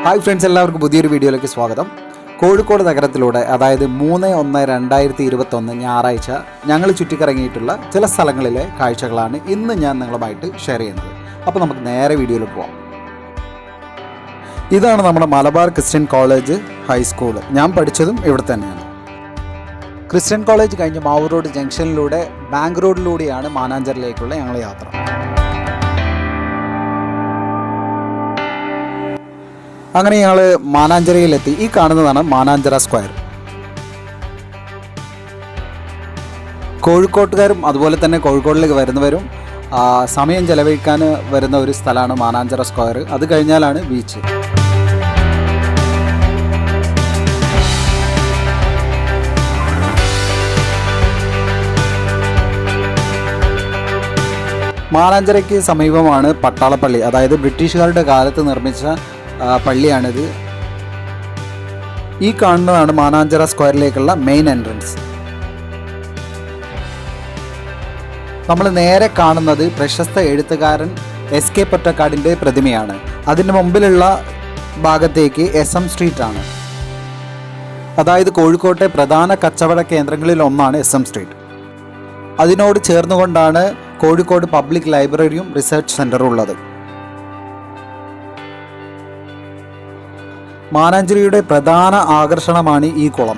Hi friends, എല്ലാവർക്കും പുതിയൊരു വീഡിയോയിലേക്ക് സ്വാഗതം. കോഴിക്കോട് നഗരത്തിലൂടെ, അതായത് 3/1/2021 ഞായറാഴ്ച ഞങ്ങൾ ചുറ്റിക്കറങ്ങിയിട്ടുള്ള ചില സ്ഥലങ്ങളിലെ കാഴ്ചകളാണ് ഇന്ന് ഞാൻ നിങ്ങളുമായിട്ട് ഷെയർ ചെയ്യുന്നത്. അപ്പോൾ നമുക്ക് നേരെ വീഡിയോയിൽ പോകാം. ഇതാണ് നമ്മുടെ മലബാർ ക്രിസ്ത്യൻ കോളേജ് ഹൈസ്കൂൾ. ഞാൻ പഠിച്ചതും ഇവിടെ തന്നെയാണ്. ക്രിസ്ത്യൻ കോളേജ് കഴിഞ്ഞ് മാവൂർ റോഡ് ജംഗ്ഷനിലൂടെ ബാങ്ക് റോഡിലൂടെയാണ് മാനാഞ്ചിറയിലേക്കുള്ള ഞങ്ങളുടെ യാത്ര. അങ്ങനെ ഞങ്ങൾ മാനാഞ്ചിറയിലെത്തി. ഈ കാണുന്നതാണ് മാനാഞ്ചിറ സ്ക്വയർ. കോഴിക്കോട്ടുകാരും അതുപോലെ തന്നെ കോഴിക്കോടിലേക്ക് വരുന്നവരും സമയം ചെലവഴിക്കാൻ വരുന്ന ഒരു സ്ഥലമാണ് മാനാഞ്ചിറ സ്ക്വയർ. അത് കഴിഞ്ഞാലാണ് ബീച്ച്. മാനാഞ്ചിറയ്ക്ക് സമീപമാണ് പട്ടാളപ്പള്ളി, അതായത് ബ്രിട്ടീഷുകാരുടെ കാലത്ത് നിർമ്മിച്ച പള്ളിയാണിത്. ഈ കാണുന്നതാണ് മാനാഞ്ചിറ സ്ക്വയറിലേക്കുള്ള മെയിൻ എൻട്രൻസ്. നമ്മൾ നേരെ കാണുന്നത് പ്രശസ്ത എഴുത്തുകാരൻ എസ്.കെ. പൊറ്റക്കാടിൻ്റെ പ്രതിമയാണ്. അതിന് മുമ്പിലുള്ള ഭാഗത്തേക്ക് SM സ്ട്രീറ്റ് ആണ്. അതായത് കോഴിക്കോട്ടെ പ്രധാന കച്ചവട കേന്ദ്രങ്ങളിൽ ഒന്നാണ് SM സ്ട്രീറ്റ്. അതിനോട് ചേർന്നുകൊണ്ടാണ് കോഴിക്കോട് പബ്ലിക് ലൈബ്രറിയും റിസർച്ച് സെൻ്ററും ഉള്ളത്. മാനാഞ്ചിറയുടെ പ്രധാന ആകർഷണമാണ് ഈ കുളം.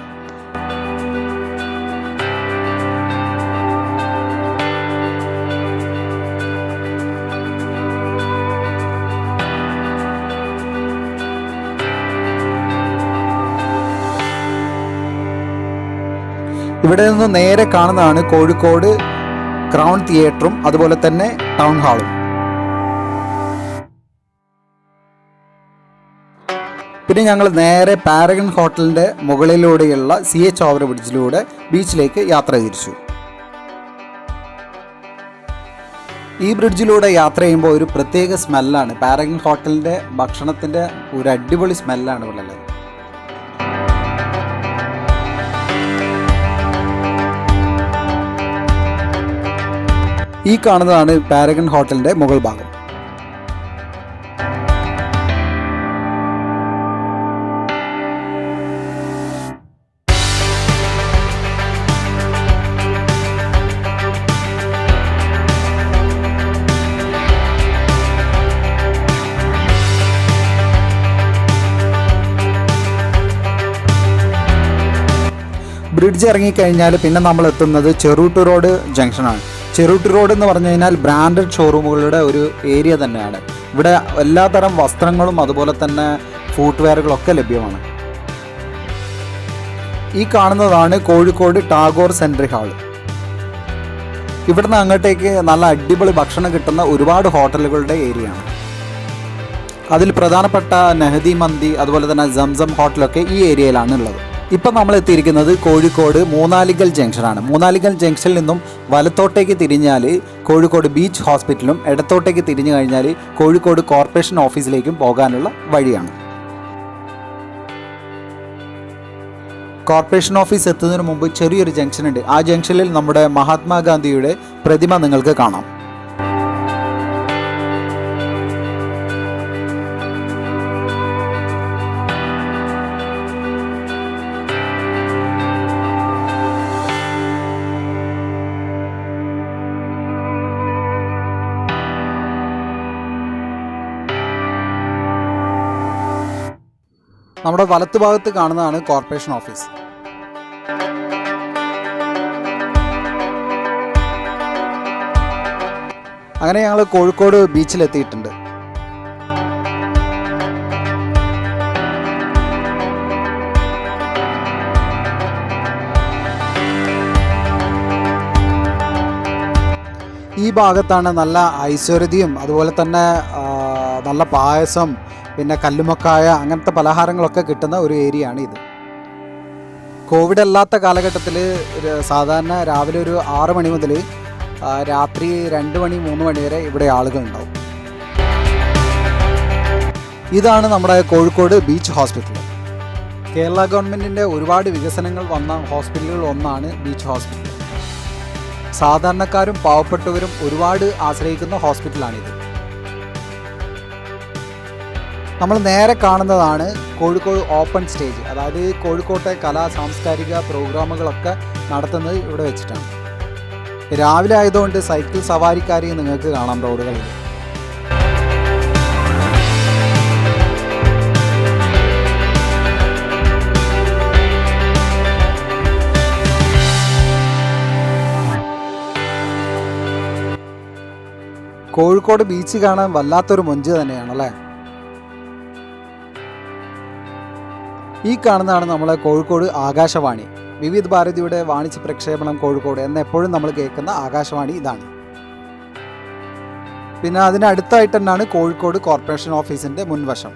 ഇവിടെ നിന്ന് നേരെ കാണുന്നതാണ് കോഴിക്കോട് ക്രൗൺ തിയേറ്ററും അതുപോലെ തന്നെ ടൗൺ ഹാളും. പിന്നെ ഞങ്ങൾ നേരെ പാരഗൺ ഹോട്ടലിൻ്റെ മുകളിലൂടെയുള്ള CH ഓവർ ബ്രിഡ്ജിലൂടെ ബീച്ചിലേക്ക് യാത്ര തിരിച്ചു. ഈ ബ്രിഡ്ജിലൂടെ യാത്ര ചെയ്യുമ്പോൾ ഒരു പ്രത്യേക സ്മെല്ലാണ്. പാരഗൺ ഹോട്ടലിൻ്റെ ഭക്ഷണത്തിൻ്റെ ഒരു അടിപൊളി സ്മെല്ലാണ് ഉള്ളത്. ഈ കാണുന്നതാണ് പാരഗൺ ഹോട്ടലിൻ്റെ മുകൾ ഭാഗം. ബ്രിഡ്ജ് ഇറങ്ങിക്കഴിഞ്ഞാൽ പിന്നെ നമ്മൾ എത്തുന്നത് ചെറുട്ടൂർ റോഡ് ജംഗ്ഷനാണ്. ചെറുട്ടൂർ റോഡ് എന്ന് പറഞ്ഞു കഴിഞ്ഞാൽ ബ്രാൻഡഡ് ഷോറൂമുകളുടെ ഒരു ഏരിയ തന്നെയാണ്. ഇവിടെ എല്ലാതരം വസ്ത്രങ്ങളും അതുപോലെ തന്നെ ഫുട്വെയറുകളൊക്കെ ലഭ്യമാണ്. ഈ കാണുന്നതാണ് കോഴിക്കോട് ടാഗോർ സെൻട്രി ഹാൾ. ഇവിടുന്ന് അങ്ങോട്ടേക്ക് നല്ല അടിപൊളി ഭക്ഷണം കിട്ടുന്ന ഒരുപാട് ഹോട്ടലുകളുടെ ഏരിയയാണ്. അതിൽ പ്രധാനപ്പെട്ട നെഹദി മന്തി അതുപോലെ തന്നെ സംസം ഹോട്ടലൊക്കെ ഈ ഏരിയയിലാണ് ഉള്ളത്. ഇപ്പം നമ്മൾ എത്തിയിരിക്കുന്നത് കോഴിക്കോട് മൂന്നാലിക്കൽ ജംഗ്ഷനാണ്. മൂന്നാലിക്കൽ ജംഗ്ഷനിൽ നിന്നും വലത്തോട്ടേക്ക് തിരിഞ്ഞാൽ കോഴിക്കോട് ബീച്ച് ഹോസ്പിറ്റലും ഇടത്തോട്ടേക്ക് തിരിഞ്ഞു കഴിഞ്ഞാൽ കോഴിക്കോട് കോർപ്പറേഷൻ ഓഫീസിലേക്കും പോകാനുള്ള വഴിയാണ്. കോർപ്പറേഷൻ ഓഫീസ് എത്തുന്നതിന് മുമ്പ് ചെറിയൊരു ജംഗ്ഷൻ ഉണ്ട്. ആ ജംഗ്ഷനിൽ നമ്മുടെ മഹാത്മാഗാന്ധിയുടെ പ്രതിമ നിങ്ങൾക്ക് കാണാം. നമ്മുടെ വലത്തുഭാഗത്ത് കാണുന്നതാണ് കോർപ്പറേഷൻ ഓഫീസ്. അങ്ങനെ ഞങ്ങൾ കോഴിക്കോട് ബീച്ചിലെത്തിയിട്ടുണ്ട്. ഈ ഭാഗത്താണ് നല്ല ഐശ്വര്യതയും അതുപോലെ തന്നെ നല്ല പായസം, പിന്നെ കല്ലുമക്കായ, അങ്ങനത്തെ പലഹാരങ്ങളൊക്കെ കിട്ടുന്ന ഒരു ഏരിയയാണ് ഇത്. കോവിഡ് അല്ലാത്ത കാലഘട്ടത്തിൽ സാധാരണ രാവിലെ ഒരു 6 മണി മുതൽ രാത്രി 2 മണി 3 മണി വരെ ഇവിടെ ആളുകളുണ്ടാവും. ഇതാണ് നമ്മുടെ കോഴിക്കോട് ബീച്ച് ഹോസ്പിറ്റൽ. കേരള ഗവൺമെൻറ്റിൻ്റെ ഒരുപാട് വികസനങ്ങൾ വന്ന ഹോസ്പിറ്റലുകൾ ഒന്നാണ് ബീച്ച് ഹോസ്പിറ്റൽ. സാധാരണക്കാരും പാവപ്പെട്ടവരും ഒരുപാട് ആശ്രയിക്കുന്ന ഹോസ്പിറ്റലാണിത്. നമ്മൾ നേരെ കാണുന്നതാണ് കോഴിക്കോട് ഓപ്പൺ സ്റ്റേജ്. അതായത് കോഴിക്കോട്ടെ കലാ സാംസ്കാരിക പ്രോഗ്രാമുകളൊക്കെ നടത്തുന്നത് ഇവിടെ വെച്ചിട്ടാണ്. രാവിലെ ആയതുകൊണ്ട് സൈക്കിൾ സവാരിക്കാരെയും നിങ്ങൾക്ക് കാണാം റോഡുകളിൽ. കോഴിക്കോട് ബീച്ച് കാണാൻ വല്ലാത്തൊരു മൊഞ്ച് തന്നെയാണല്ലേ. ഈ കാണുന്നതാണ് നമ്മളെ കോഴിക്കോട് ആകാശവാണി. വിവിധ് ഭാരതിയുടെ വാണിജ്യ പ്രക്ഷേപണം കോഴിക്കോട് എന്ന് എപ്പോഴും നമ്മൾ കേൾക്കുന്ന ആകാശവാണി ഇതാണ്. പിന്നെ അതിനടുത്തായിട്ട് തന്നെയാണ് കോഴിക്കോട് കോർപ്പറേഷൻ ഓഫീസിൻ്റെ മുൻവശം.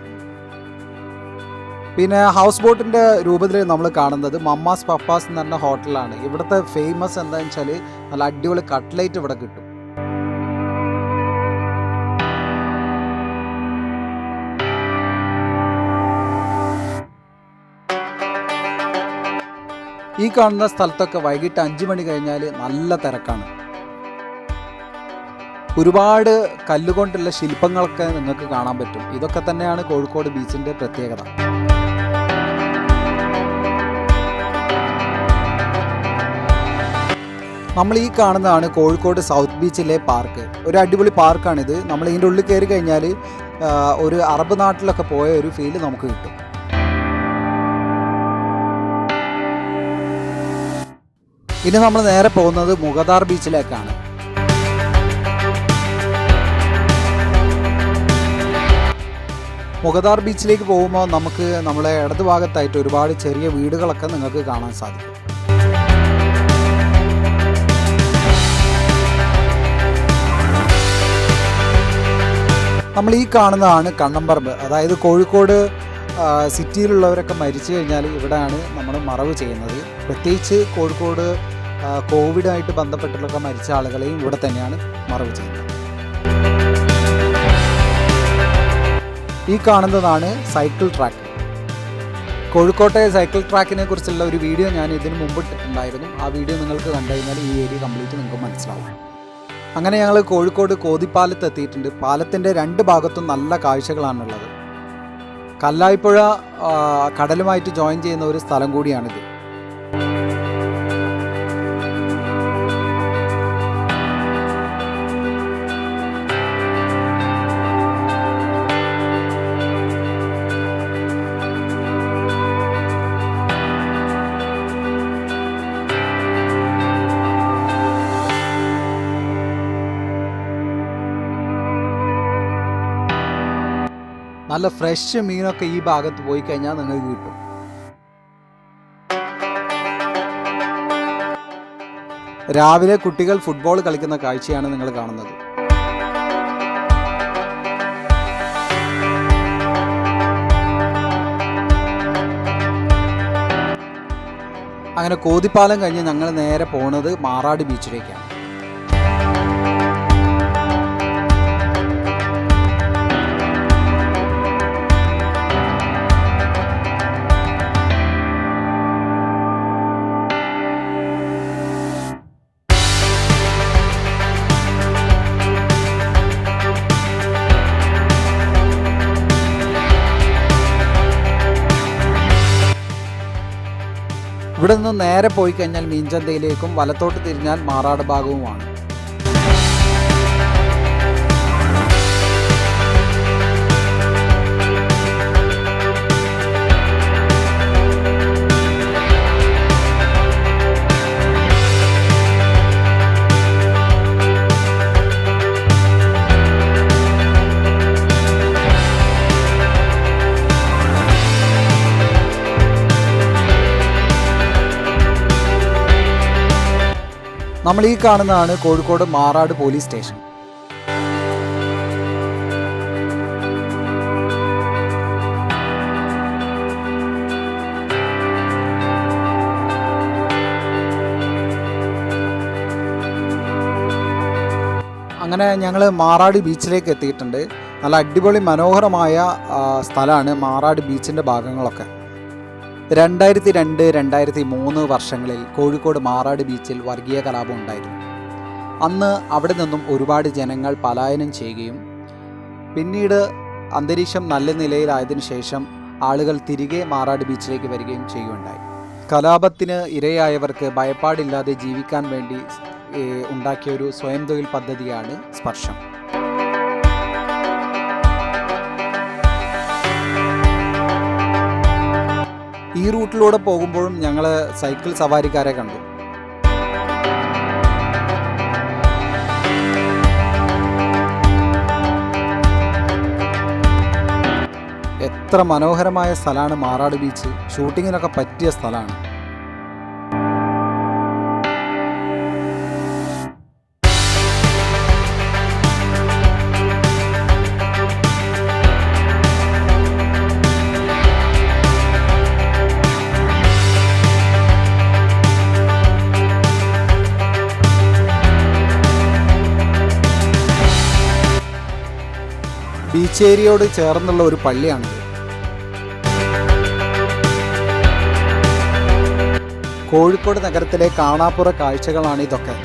പിന്നെ ഹൗസ് ബോട്ടിൻ്റെ രൂപത്തിൽ നമ്മൾ കാണുന്നത് മമ്മാസ് പപ്പാസ് എന്ന് പറഞ്ഞ ഹോട്ടലാണ്. ഇവിടുത്തെ ഫേമസ് എന്താണെന്ന് വെച്ചാൽ നല്ല അടിപൊളി കട്ട്ലേറ്റ് ഇവിടെ കിട്ടും. ഈ കാണുന്ന സ്ഥലത്തൊക്കെ വൈകിട്ട് 5 മണി കഴിഞ്ഞാൽ നല്ല തിരക്കാണ്. ഒരുപാട് കല്ലുകൊണ്ടുള്ള ശില്പങ്ങളൊക്കെ നിങ്ങൾക്ക് കാണാൻ പറ്റും. ഇതൊക്കെ തന്നെയാണ് കോഴിക്കോട് ബീച്ചിൻ്റെ പ്രത്യേകത. നമ്മൾ ഈ കാണുന്നതാണ് കോഴിക്കോട് സൗത്ത് ബീച്ചിലെ പാർക്ക്. ഒരു അടിപൊളി പാർക്കാണിത്. നമ്മൾ ഇതിൻ്റെ ഉള്ളിൽ കയറി കഴിഞ്ഞാൽ ഒരു അറബ് നാട്ടിലൊക്കെ പോയ ഒരു ഫീല് നമുക്ക് കിട്ടും. ഇനി നമ്മൾ നേരെ പോകുന്നത് മുഗദാർ ബീച്ചിലേക്കാണ്. മുഗദാർ ബീച്ചിലേക്ക് പോകുമ്പോൾ നമുക്ക് നമ്മളെ ഇടത് ഭാഗത്തായിട്ട് ഒരുപാട് ചെറിയ വീടുകളൊക്കെ നിങ്ങൾക്ക് കാണാൻ സാധിക്കും. നമ്മൾ ഈ കാണുന്നതാണ് കണ്ണമ്പറമ്പ്. അതായത് കോഴിക്കോട് സിറ്റിയിലുള്ളവരൊക്കെ മരിച്ചു കഴിഞ്ഞാൽ ഇവിടെയാണ് നമ്മൾ മറവ് ചെയ്യുന്നത്. പ്രത്യേകിച്ച് കോഴിക്കോട് കോവിഡായിട്ട് ബന്ധപ്പെട്ടുള്ളൊക്കെ മരിച്ച ആളുകളെയും ഇവിടെ തന്നെയാണ് മറവ് ചെയ്യുന്നത്. ഈ കാണുന്നതാണ് സൈക്കിൾ ട്രാക്ക്. കോഴിക്കോട്ടെ സൈക്കിൾ ട്രാക്കിനെ കുറിച്ചുള്ള ഒരു വീഡിയോ ഞാൻ ഇതിനു മുമ്പ് ഇട്ടിട്ടുണ്ടായിരുന്നു. ആ വീഡിയോ നിങ്ങൾക്ക് കണ്ടു കഴിഞ്ഞാൽ ഈ ഏരിയ കംപ്ലീറ്റ് നിങ്ങൾക്ക് മനസ്സിലാവും. അങ്ങനെ ഞങ്ങൾ കോഴിക്കോട് കോതിപ്പാലത്ത് എത്തിയിട്ടുണ്ട്. പാലത്തിൻ്റെ 2 ഭാഗത്തും നല്ല കാഴ്ചകളാണുള്ളത്. കല്ലായിപ്പുഴ കടലുമായിട്ട് ജോയിൻ ചെയ്യുന്ന ഒരു സ്ഥലം കൂടിയാണിത്. നല്ല ഫ്രഷ് മീനൊക്കെ ഈ ഭാഗത്ത് പോയി കഴിഞ്ഞാൽ നിങ്ങൾക്ക് കിട്ടും. രാവിലെ കുട്ടികൾ ഫുട്ബോൾ കളിക്കുന്ന കാഴ്ചയാണ് നിങ്ങൾ കാണുന്നത്. അങ്ങനെ കോതിപ്പാലം കഴിഞ്ഞ് ഞങ്ങൾ നേരെ പോകുന്നത് മാറാട് ബീച്ചിലേക്കാണ്. ഇവിടെ നിന്ന് നേരെ പോയി കഴിഞ്ഞാൽ മീൻചന്തയിലേക്കും വലത്തോട്ട് തിരിഞ്ഞാൽ മാറാട് ഭാഗവുമാണ്. നമ്മൾ ഈ കാണുന്നതാണ് കോഴിക്കോട് മാറാട് പോലീസ് സ്റ്റേഷൻ. അങ്ങനെ ഞങ്ങൾ മാറാട് ബീച്ചിലേക്ക് എത്തിയിട്ടുണ്ട്. നല്ല അടിപൊളി മനോഹരമായ സ്ഥലമാണ് മാറാട് ബീച്ചിൻ്റെ ഭാഗങ്ങളൊക്കെ. 2002, 2003 വർഷങ്ങളിൽ കോഴിക്കോട് മാറാട് ബീച്ചിൽ വർഗീയ കലാപം ഉണ്ടായിരുന്നു. അന്ന് അവിടെ നിന്നും ഒരുപാട് ജനങ്ങൾ പലായനം ചെയ്യുകയും പിന്നീട് അന്തരീക്ഷം നല്ല നിലയിലായതിനു ശേഷം ആളുകൾ തിരികെ മാറാട് ബീച്ചിലേക്ക് വരികയും ചെയ്യുകയുണ്ടായി. കലാപത്തിന് ഇരയായവർക്ക് ഭയപ്പാടില്ലാതെ ജീവിക്കാൻ വേണ്ടി ഉണ്ടാക്കിയ ഒരു സ്വയം തൊഴിൽ പദ്ധതിയാണ് സ്പർശം. ഈ റൂട്ടിലൂടെ പോകുമ്പോഴും ഞങ്ങൾ സൈക്കിൾ സവാരിക്കാരെ കണ്ടു. എത്ര മനോഹരമായ സ്ഥലമാണ് മാറാട് ബീച്ച്. ഷൂട്ടിങ്ങിനൊക്കെ പറ്റിയ സ്ഥലമാണ്. ബീച്ച് ഏരിയയോട് ചേർന്നുള്ള ഒരു പള്ളിയാണിത്. കോഴിക്കോട് നഗരത്തിലെ കാണാപ്പുറ കാഴ്ചകളാണ് ഇതൊക്കെ.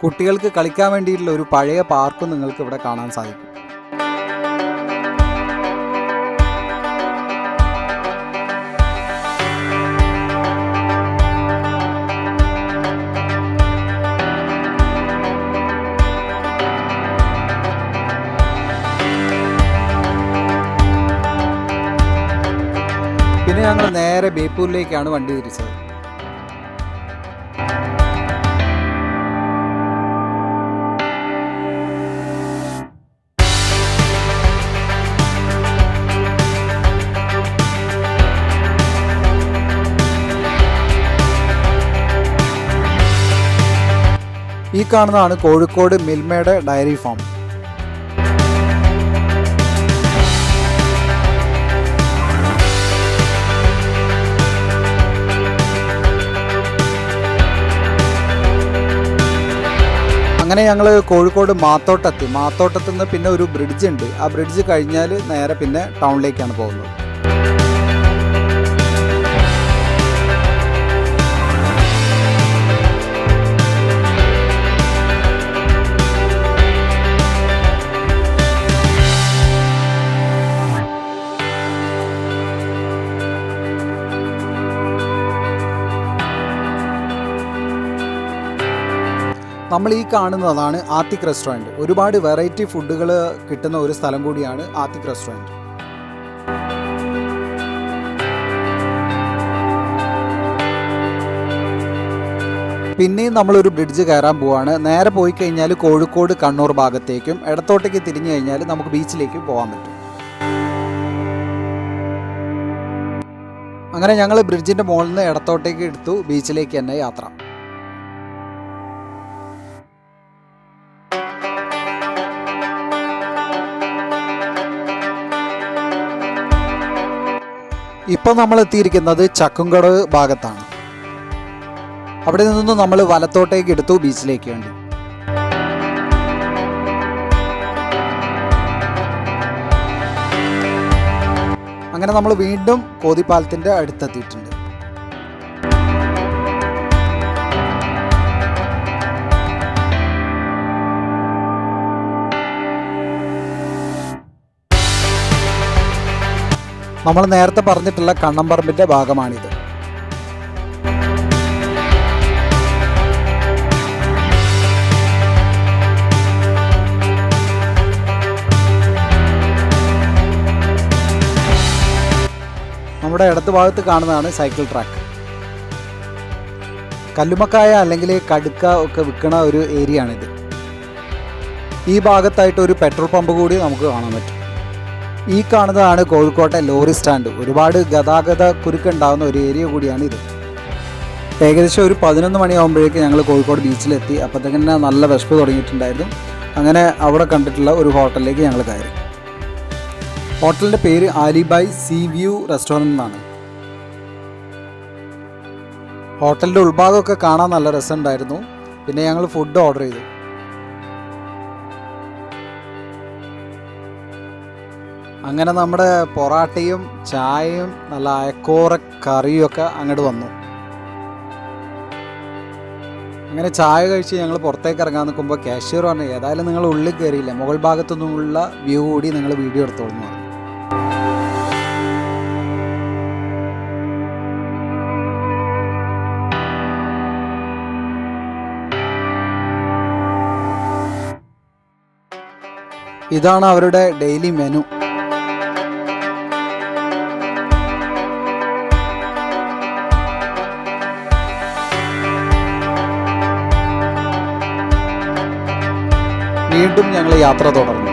കുട്ടികൾക്ക് കളിക്കാൻ വേണ്ടിയിട്ടുള്ള ഒരു പഴയ പാർക്കും നിങ്ങൾക്ക് ഇവിടെ കാണാൻ സാധിക്കും. പിന്നെ ഞങ്ങൾ നേരെ ബേപ്പൂരിലേക്കാണ് വണ്ടി തിരിച്ചത്. ഈ കാണുന്നതാണ് കോഴിക്കോട് മിൽമയുടെ ഡയറി ഫാം. അങ്ങനെ ഞങ്ങൾ കോഴിക്കോട് മാത്തോട്ടത്ത് നിന്ന് പിന്നെ ഒരു ബ്രിഡ്ജ് ഉണ്ട്. ആ ബ്രിഡ്ജ് കഴിഞ്ഞാൽ നേരെ പിന്നെ ടൗണിലേക്കാണ് പോകുന്നത്. നമ്മൾ ഈ കാണുന്നതാണ് ആത്തിക് റെസ്റ്റോറൻറ്റ്. ഒരുപാട് വെറൈറ്റി ഫുഡുകൾ കിട്ടുന്ന ഒരു സ്ഥലം കൂടിയാണ് ആത്തിക് റെസ്റ്റോറൻറ്റ്. പിന്നെയും നമ്മളൊരു ബ്രിഡ്ജ് കയറാൻ പോവാണ്. നേരെ പോയി കഴിഞ്ഞാൽ കോഴിക്കോട് കണ്ണൂർ ഭാഗത്തേക്കും ഇടത്തോട്ടേക്ക് തിരിഞ്ഞു കഴിഞ്ഞാൽ നമുക്ക് ബീച്ചിലേക്കും പോകാൻ പറ്റും. അങ്ങനെ ഞങ്ങൾ ബ്രിഡ്ജിൻ്റെ മുകളിൽ നിന്ന് ഇടത്തോട്ടേക്ക് എടുത്തു ബീച്ചിലേക്ക് തന്നെ യാത്ര. ഇപ്പോൾ നമ്മൾ എത്തിയിരിക്കുന്നത് ചക്കുംകടവ് ഭാഗത്താണ്. അവിടെ നിന്നും നമ്മൾ വലത്തോട്ടേക്ക് എടുത്തു ബീച്ചിലേക്ക് വേണ്ടി. അങ്ങനെ നമ്മൾ വീണ്ടും കോതിപ്പാലത്തിൻ്റെ അടുത്തെത്തിയിട്ടുണ്ട്. നമ്മൾ നേരത്തെ പറഞ്ഞിട്ടുള്ള കണ്ണമ്പറമ്പിൻ്റെ ഭാഗമാണിത്. നമ്മുടെ ഇടത് ഭാഗത്ത് കാണുന്നതാണ് സൈക്കിൾ ട്രാക്ക്. കല്ലുമക്കായ അല്ലെങ്കിൽ കടുക്ക ഒക്കെ വിൽക്കുന്ന ഒരു ഏരിയ ആണിത്. ഈ ഭാഗത്തായിട്ട് ഒരു പെട്രോൾ പമ്പ് കൂടി നമുക്ക് കാണാൻ പറ്റും. ഈ കാണുന്നതാണ് കോഴിക്കോട്ടെ ലോറി സ്റ്റാൻഡ്. ഒരുപാട് ഗതാഗത കുരുക്കുണ്ടാകുന്ന ഒരു ഏരിയ കൂടിയാണ് ഇത്. ഏകദേശം ഒരു 11 മണിയാകുമ്പോഴേക്ക് ഞങ്ങൾ കോഴിക്കോട് ബീച്ചിലെത്തി. അപ്പോഴത്തേക്ക് നല്ല വിശപ്പ് തുടങ്ങിയിട്ടുണ്ടായിരുന്നു. അങ്ങനെ അവിടെ കണ്ടിട്ടുള്ള ഒരു ഹോട്ടലിലേക്ക് ഞങ്ങൾ കയറി. ഹോട്ടലിൻ്റെ പേര് ആലിബായ് സീ വ്യൂ റെസ്റ്റോറൻറ്റ് എന്നാണ്. ഹോട്ടലിൻ്റെ ഉൾഭാഗമൊക്കെ കാണാൻ നല്ല രസമുണ്ടായിരുന്നു. പിന്നെ ഞങ്ങൾ ഫുഡ് ഓർഡർ ചെയ്തു. അങ്ങനെ നമ്മുടെ പൊറാട്ടയും ചായയും നല്ല അയക്കോറ കറിയും ഒക്കെ അങ്ങോട്ട് വന്നു. അങ്ങനെ ചായ കഴിച്ച് ഞങ്ങൾ പുറത്തേക്ക് ഇറങ്ങാൻ നിൽക്കുമ്പോൾ കാഷ്യർ പറഞ്ഞു, ഏതായാലും നിങ്ങൾ ഉള്ളിൽ കയറിയില്ല, മുകൾ ഭാഗത്തു നിന്നുള്ള വ്യൂ കൂടി നിങ്ങൾ വീഡിയോ എടുത്തോളൂ എന്ന് പറഞ്ഞു. ഇതാണ് അവരുടെ ഡെയിലി മെനു. വീണ്ടും ഞങ്ങൾ യാത്ര തുടർന്നു.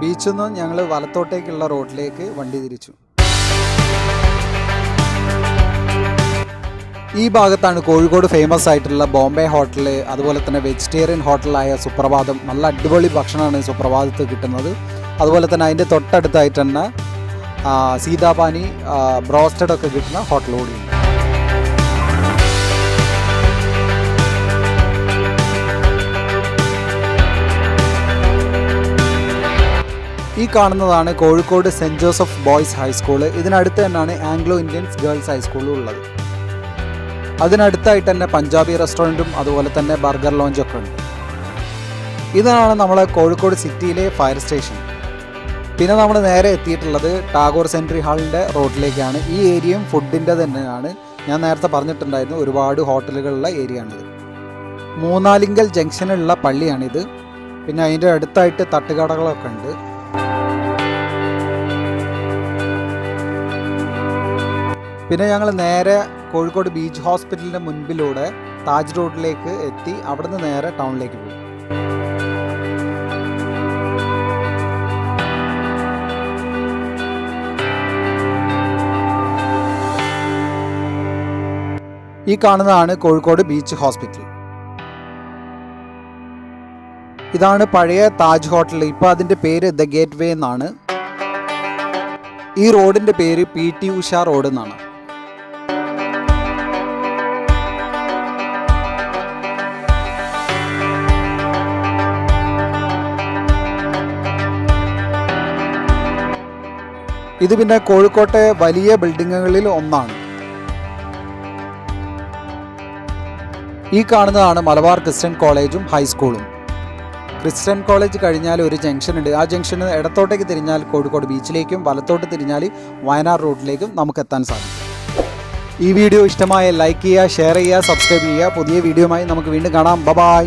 ബീച്ചിൽ നിന്ന് ഞങ്ങൾ വലത്തോട്ടേക്കുള്ള റോഡിലേക്ക് വണ്ടി തിരിച്ചു. ഈ ഭാഗത്താണ് കോഴിക്കോട് ഫേമസ് ആയിട്ടുള്ള ബോംബെ ഹോട്ടൽ, അതുപോലെ തന്നെ വെജിറ്റേറിയൻ ഹോട്ടലായ സുപ്രഭാതം. നല്ല അടിപൊളി ഭക്ഷണമാണ് സുപ്രഭാതത്ത് കിട്ടുന്നത്. അതുപോലെ തന്നെ അതിൻ്റെ തൊട്ടടുത്തായിട്ട് തന്നെ സീതാപാനി ബ്രോസ്റ്റഡ് ഒക്കെ കിട്ടുന്ന ഹോട്ടൽ കൂടിയുണ്ട്. ഈ കാണുന്നതാണ് Kozhikode saint Joseph boys high school. ഇതിനടുത്ത് തന്നെയാണ് ആംഗ്ലോ ഇന്ത്യൻസ് ഗേൾസ് ഹൈസ്കൂളും ഉള്ളത്. അതിനടുത്തായിട്ട് തന്നെ പഞ്ചാബി റെസ്റ്റോറൻറ്റും അതുപോലെ തന്നെ ബർഗർ ലോഞ്ചൊക്കെ ഉണ്ട്. ഇതാണ് നമ്മളെ കോഴിക്കോട് സിറ്റിയിലെ ഫയർ സ്റ്റേഷൻ. പിന്നെ നമ്മൾ നേരെ എത്തിയിട്ടുള്ളത് ടാഗോർ സെൻട്രി ഹാളിൻ്റെ റോഡിലേക്കാണ്. ഈ ഏരിയയും ഫുഡിൻ്റെ തന്നെയാണ്. ഞാൻ നേരത്തെ പറഞ്ഞിട്ടുണ്ടായിരുന്നു, ഒരുപാട് ഹോട്ടലുകളുള്ള ഏരിയ ആണിത്. മൂന്നാലിങ്കൽ ജംഗ്ഷനിലുള്ള പള്ളിയാണിത്. പിന്നെ അതിൻ്റെ അടുത്തായിട്ട് തട്ടുകടകളൊക്കെ ഉണ്ട്. പിന്നെ ഞങ്ങൾ നേരെ കോഴിക്കോട് ബീച്ച് ഹോസ്പിറ്റലിൻ്റെ മുൻപിലൂടെ താജ് റോഡിലേക്ക് എത്തി. അവിടുന്ന് നേരെ ടൗണിലേക്ക് പോയി. ഈ കാണുന്നതാണ് കോഴിക്കോട് ബീച്ച് ഹോസ്പിറ്റൽ. ഇതാണ് പഴയ താജ് ഹോട്ടൽ. ഇപ്പോൾ അതിൻ്റെ പേര് ദ ഗേറ്റ് വേ എന്നാണ്. ഈ റോഡിൻ്റെ പേര് PT ഉഷ റോഡ് എന്നാണ്. ഇത് പിന്നെ കോഴിക്കോട്ടെ വലിയ ബിൽഡിങ്ങുകളിൽ ഒന്നാണ്. ഈ കാണുന്നതാണ് മലബാർ ക്രിസ്ത്യൻ കോളേജും ഹൈസ്കൂളും. ക്രിസ്ത്യൻ കോളേജ് കഴിഞ്ഞാൽ ഒരു ജംഗ്ഷൻ ഉണ്ട്. ആ ജംഗ്ഷന് ഇടത്തോട്ടേക്ക് തിരിഞ്ഞാൽ കോഴിക്കോട് ബീച്ചിലേക്കും വലത്തോട്ട് തിരിഞ്ഞാൽ വയനാട് റോഡിലേക്കും നമുക്ക് എത്താൻ സാധിക്കും. ഈ വീഡിയോ ഇഷ്ടമായ ലൈക്ക് ചെയ്യുക, ഷെയർ ചെയ്യുക, സബ്സ്ക്രൈബ് ചെയ്യുക. പുതിയ വീഡിയോയുമായി നമുക്ക് വീണ്ടും കാണാം. ബൈ.